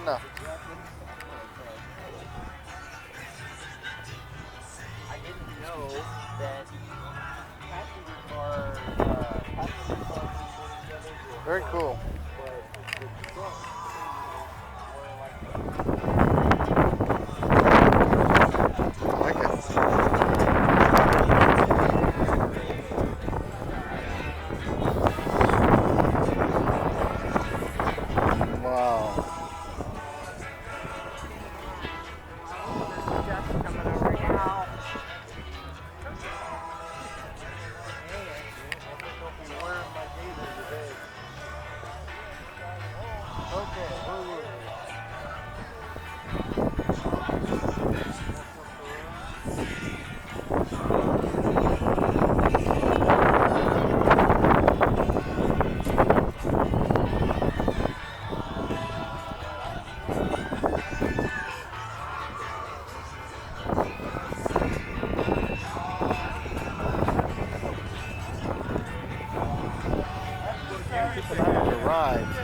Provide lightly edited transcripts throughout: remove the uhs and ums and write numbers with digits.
Enough. I didn't know that passenger car Very cool. I like it. Wow. Arrived.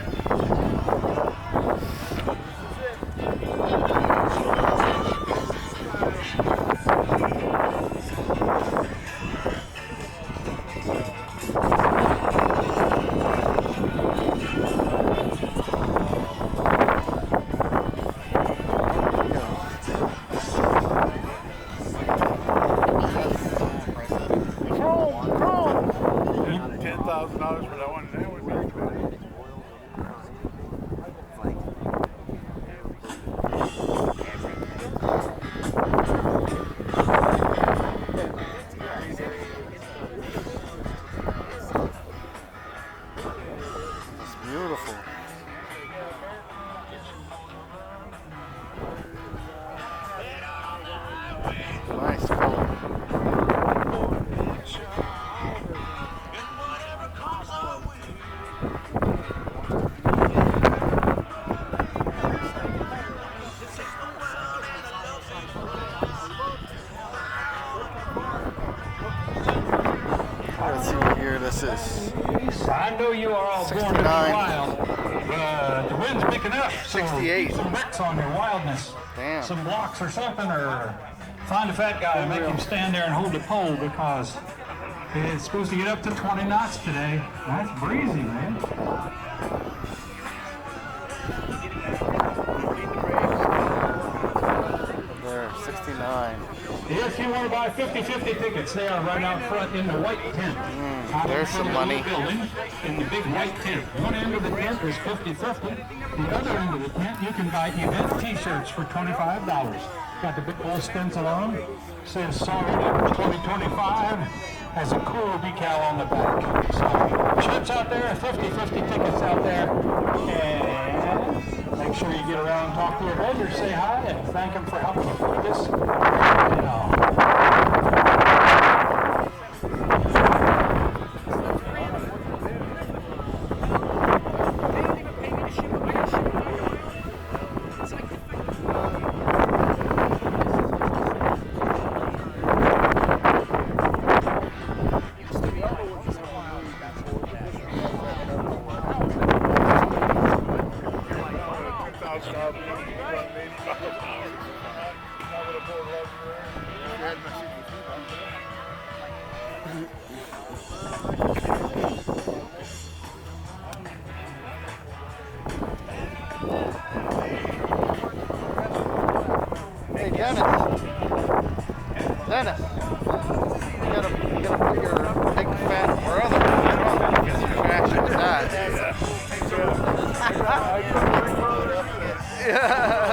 $10,000 for that one. That would be good. It's beautiful. Nice color. Let's see what year this is. I know you are all born to be 69. wild, but the wind's picking up, so 68. keep some bricks on your wildness. Damn. Some blocks or something, or find a fat guy and make him stand there and hold the pole, because it's supposed to get up to 20 knots today. That's breezy, man. There, 69. If you want to buy 50-50 tickets, they are right out front in the white tent. Out there's in front some of the money. building, in the big white tent. One end of the tent is 50-50. The other end of the tent, you can buy event t-shirts for $25. Got the big old stencil on. Says sorry 2025. Has a cool decal on the back. So shirts out there, 50-50 tickets out there. And make sure you get around and talk to a vendor, say hi, and thank them for helping you put this. You know. Hey, Dennis. Dennis. You gotta put your big fat brother trash like that. Yeah.